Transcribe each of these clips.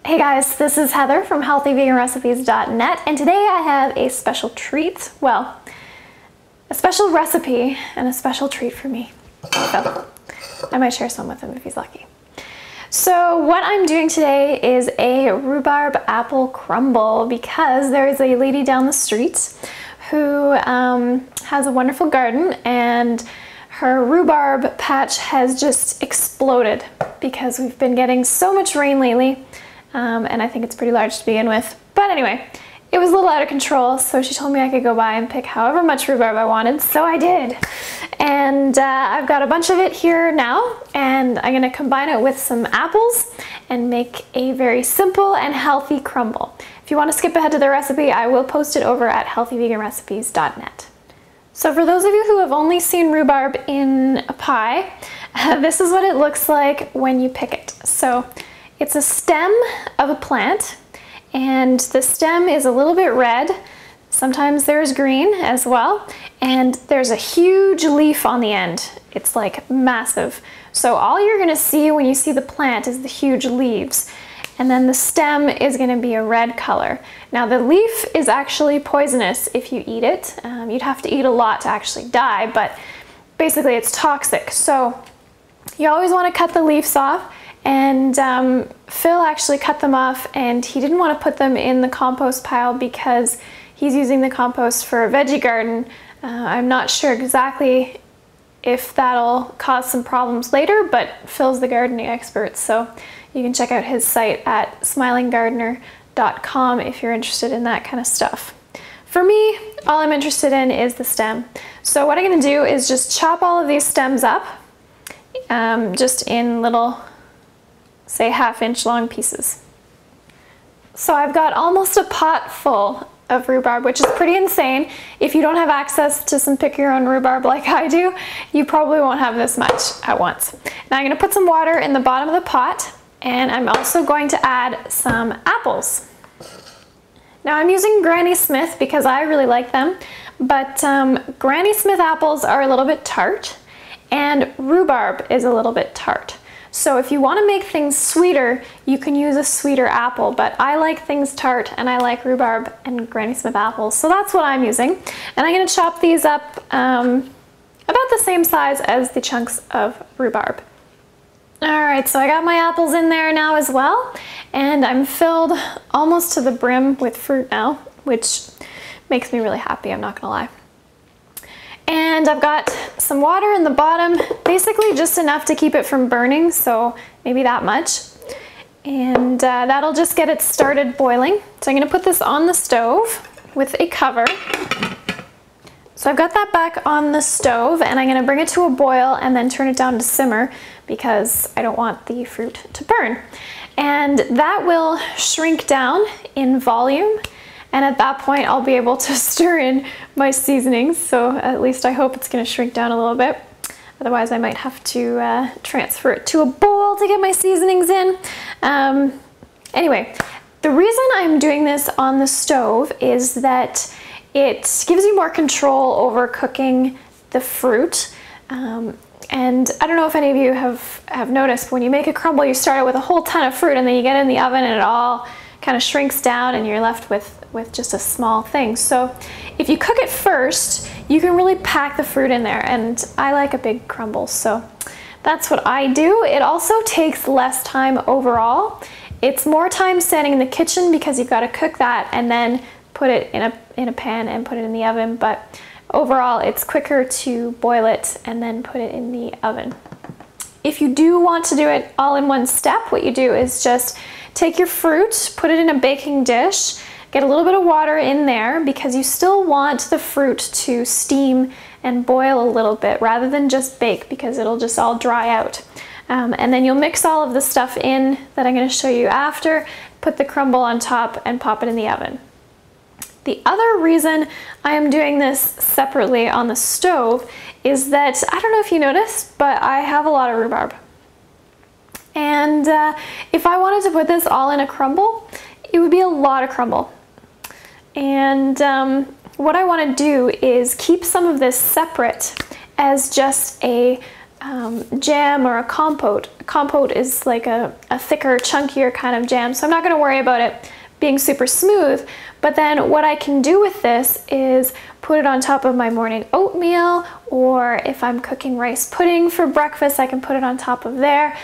Hey guys, this is Heather from healthyveganrecipes.net, and today I have a special treat. Well, a special recipe and a special treat for me. So I might share some with him if he's lucky. So what I'm doing today is a rhubarb apple crumble because there is a lady down the street who has a wonderful garden, and her rhubarb patch has just exploded because we've been getting so much rain lately. And I think it's pretty large to begin with. But anyway, it was a little out of control, so she told me I could go by and pick however much rhubarb I wanted, so I did. And I've got a bunch of it here now, and I'm gonna combine it with some apples and make a very simple and healthy crumble. If you want to skip ahead to the recipe, I will post it over at healthyveganrecipes.net. So for those of you who have only seen rhubarb in a pie, this is what it looks like when you pick it. So it's a stem of a plant, and the stem is a little bit red. Sometimes there's green as well, and there's a huge leaf on the end. It's like massive. So all you're gonna see when you see the plant is the huge leaves, and then the stem is gonna be a red color. Now the leaf is actually poisonous if you eat it. You'd have to eat a lot to actually die, but basically it's toxic. So you always wanna cut the leaves off. And Phil actually cut them off, and he didn't want to put them in the compost pile because he's using the compost for a veggie garden. I'm not sure exactly if that'll cause some problems later, but Phil's the gardening expert, so you can check out his site at smilinggardener.com if you're interested in that kind of stuff. For me, all I'm interested in is the stem. So what I'm going to do is just chop all of these stems up, just in little, say, 1/2 inch long pieces. So I've got almost a pot full of rhubarb, which is pretty insane. If you don't have access to some pick your own rhubarb like I do, you probably won't have this much at once. Now I'm going to put some water in the bottom of the pot, and I'm also going to add some apples. Now I'm using Granny Smith because I really like them, but Granny Smith apples are a little bit tart, and rhubarb is a little bit tart. So if you want to make things sweeter, you can use a sweeter apple, but I like things tart, and I like rhubarb and Granny Smith apples, so that's what I'm using. And I'm going to chop these up about the same size as the chunks of rhubarb. Alright, so I got my apples in there now as well, and I'm filled almost to the brim with fruit now, which makes me really happy, I'm not going to lie. And I've got some water in the bottom, basically just enough to keep it from burning, so maybe that much. And that'll just get it started boiling. So I'm going to put this on the stove with a cover. So I've got that back on the stove, and I'm going to bring it to a boil and then turn it down to simmer because I don't want the fruit to burn. And that will shrink down in volume. And at that point, I'll be able to stir in my seasonings, so at least I hope it's going to shrink down a little bit. Otherwise, I might have to transfer it to a bowl to get my seasonings in. Anyway, the reason I'm doing this on the stove is that it gives you more control over cooking the fruit. And I don't know if any of you have noticed, but when you make a crumble, you start out with a whole ton of fruit, and then you get it in the oven and it all kind of shrinks down, and you're left with just a small thing. So if you cook it first, you can really pack the fruit in there, and I like a big crumble, so that's what I do. It also takes less time overall. It's more time standing in the kitchen because you've got to cook that and then put it in a pan and put it in the oven, but overall it's quicker to boil it and then put it in the oven. If you do want to do it all in one step, what you do is just take your fruit, put it in a baking dish, get a little bit of water in there because you still want the fruit to steam and boil a little bit rather than just bake, because it'll just all dry out. And then you'll mix all of the stuff in that I'm going to show you after, put the crumble on top, and pop it in the oven. The other reason I am doing this separately on the stove is that, I don't know if you noticed, but I have a lot of rhubarb. And if I wanted to put this all in a crumble, it would be a lot of crumble. And what I want to do is keep some of this separate as just a jam or a compote. A compote is like a thicker, chunkier kind of jam, so I'm not going to worry about it being super smooth. But then what I can do with this is put it on top of my morning oatmeal, or if I'm cooking rice pudding for breakfast, I can put it on top of there.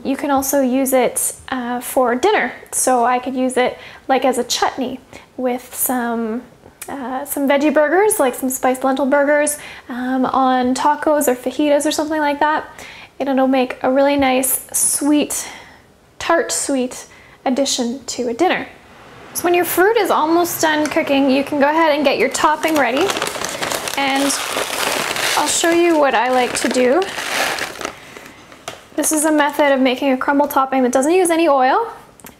You can also use it for dinner, so I could use it like as a chutney with some veggie burgers, like some spiced lentil burgers, on tacos or fajitas or something like that. And it'll make a really nice sweet, tart sweet addition to a dinner. So when your fruit is almost done cooking, you can go ahead and get your topping ready. And I'll show you what I like to do. This is a method of making a crumble topping that doesn't use any oil,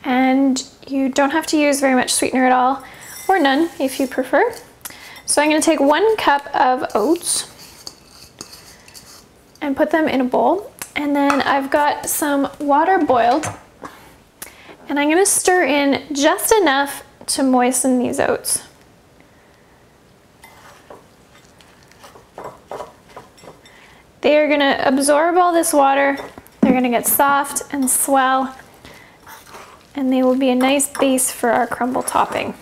and you don't have to use very much sweetener at all, or none if you prefer. So I'm going to take 1 cup of oats and put them in a bowl, and then I've got some water boiled, and I'm going to stir in just enough to moisten these oats. They are going to absorb all this water, they're going to get soft and swell, and they will be a nice base for our crumble topping.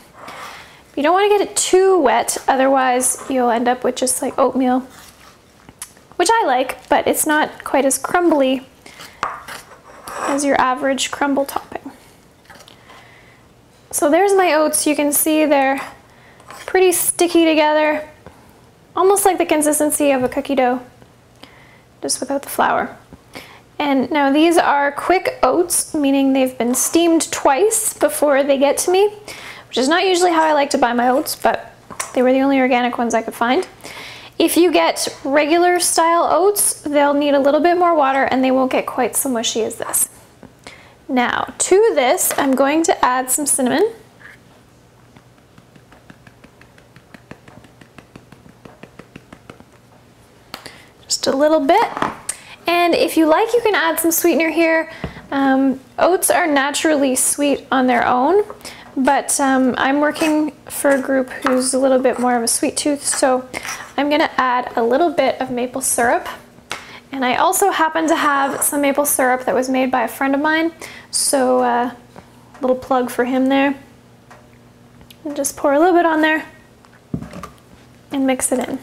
You don't want to get it too wet, otherwise you'll end up with just like oatmeal, which I like, but it's not quite as crumbly as your average crumble topping. So there's my oats. You can see they're pretty sticky together, almost like the consistency of a cookie dough, just without the flour. And now these are quick oats, meaning they've been steamed twice before they get to me, which is not usually how I like to buy my oats, but they were the only organic ones I could find. If you get regular style oats, they'll need a little bit more water and they won't get quite so mushy as this. Now, to this, I'm going to add some cinnamon. Just a little bit. And if you like, you can add some sweetener here. Oats are naturally sweet on their own, but I'm working for a group who's a little bit more of a sweet tooth, so I'm gonna add a little bit of maple syrup. And I also happen to have some maple syrup that was made by a friend of mine, so a little plug for him there. And just pour a little bit on there and mix it in.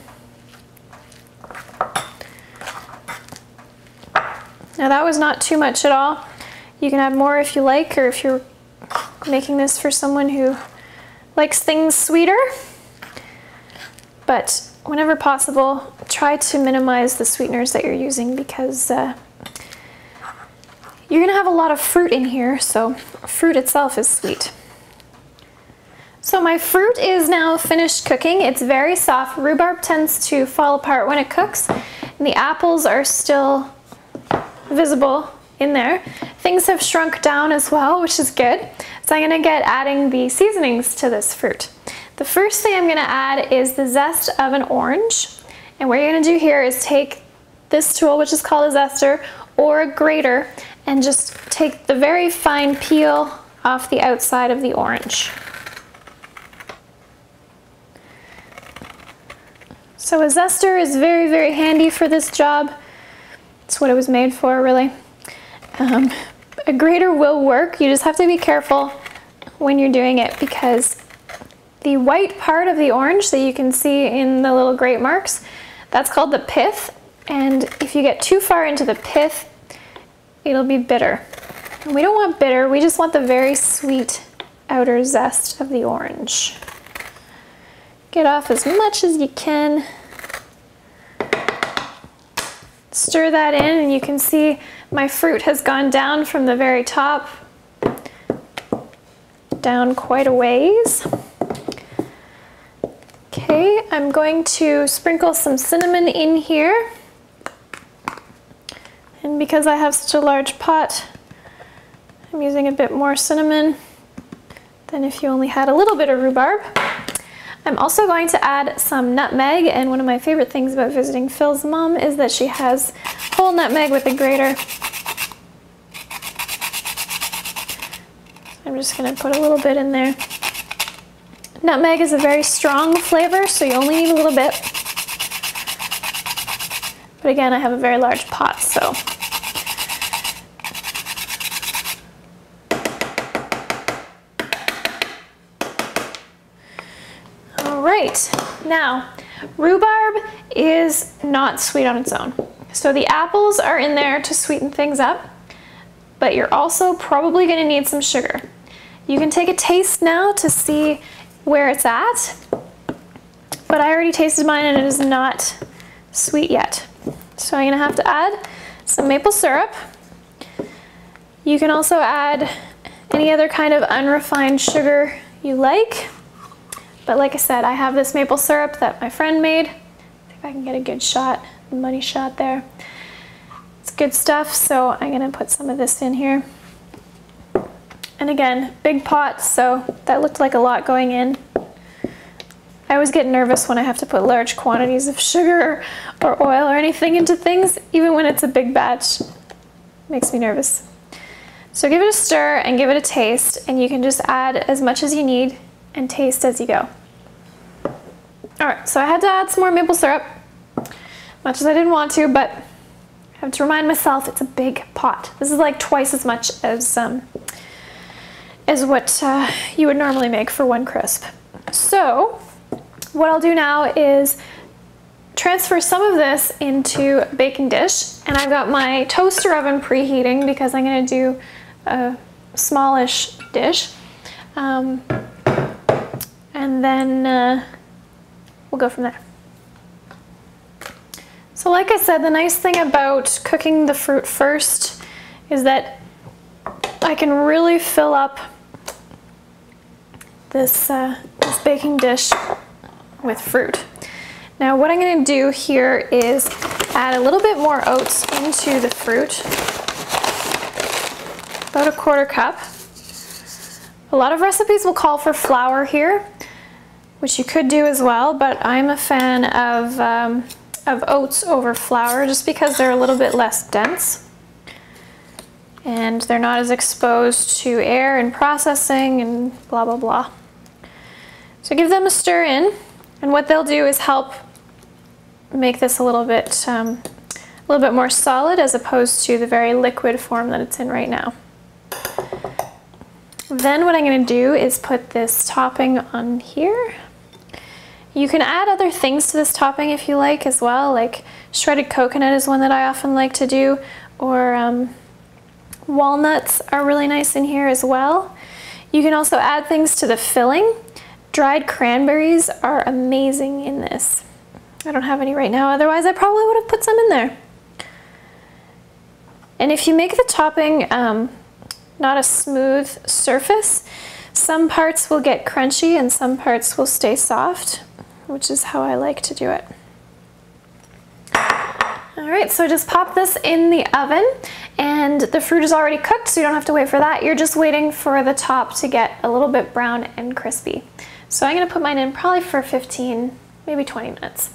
Now that was not too much at all. You can add more if you like, or if you're making this for someone who likes things sweeter. But whenever possible, try to minimize the sweeteners that you're using, because you're gonna have a lot of fruit in here, so fruit itself is sweet. So my fruit is now finished cooking. It's very soft. Rhubarb tends to fall apart when it cooks, and the apples are still visible in there. Things have shrunk down as well, which is good. So I'm gonna get adding the seasonings to this fruit. The first thing I'm gonna add is the zest of an orange. And what you're gonna do here is take this tool, which is called a zester, or a grater, and just take the very fine peel off the outside of the orange. So a zester is very, very handy for this job. It's what it was made for, really. A grater will work. You just have to be careful when you're doing it, because the white part of the orange that you can see in the little grate marks, that's called the pith. And if you get too far into the pith, it'll be bitter. And we don't want bitter, we just want the very sweet outer zest of the orange. Get off as much as you can. Stir that in, and you can see my fruit has gone down from the very top, down quite a ways. Okay, I'm going to sprinkle some cinnamon in here. And because I have such a large pot, I'm using a bit more cinnamon than if you only had a little bit of rhubarb. I'm also going to add some nutmeg, and one of my favorite things about visiting Phil's mom is that she has whole nutmeg with a grater. I'm just going to put a little bit in there. Nutmeg is a very strong flavor, so you only need a little bit. But again, I have a very large pot, so. All right, now, rhubarb is not sweet on its own. So the apples are in there to sweeten things up, but you're also probably gonna need some sugar. You can take a taste now to see where it's at, but I already tasted mine and it is not sweet yet. So I'm gonna have to add some maple syrup. You can also add any other kind of unrefined sugar you like. But like I said, I have this maple syrup that my friend made. See if I can get a good shot, a money shot there. It's good stuff, so I'm gonna put some of this in here. And again, big pot, so that looked like a lot going in. I always get nervous when I have to put large quantities of sugar or oil or anything into things, even when it's a big batch. Makes me nervous. So give it a stir and give it a taste, and you can just add as much as you need and taste as you go. All right, so I had to add some more maple syrup, much as I didn't want to, but I have to remind myself it's a big pot. This is like twice as much as what you would normally make for one crisp. So what I'll do now is transfer some of this into a baking dish, and I've got my toaster oven preheating because I'm gonna do a smallish dish. And then we'll go from there. So like I said, the nice thing about cooking the fruit first is that I can really fill up this baking dish with fruit. Now what I'm going to do here is add a little bit more oats into the fruit, about a 1/4 cup. A lot of recipes will call for flour here, which you could do as well, but I'm a fan of oats over flour just because they're a little bit less dense and they're not as exposed to air and processing and blah blah blah. So give them a stir in, and what they'll do is help make this a little bit more solid as opposed to the very liquid form that it's in right now. Then what I'm going to do is put this topping on here. You can add other things to this topping if you like as well, like shredded coconut is one that I often like to do, or walnuts are really nice in here as well. You can also add things to the filling. Dried cranberries are amazing in this. I don't have any right now, otherwise I probably would have put some in there. And if you make the topping not a smooth surface, some parts will get crunchy and some parts will stay soft, which is how I like to do it. All right, so just pop this in the oven, and the fruit is already cooked, so you don't have to wait for that. You're just waiting for the top to get a little bit brown and crispy. So I'm gonna put mine in probably for 15, maybe 20 minutes.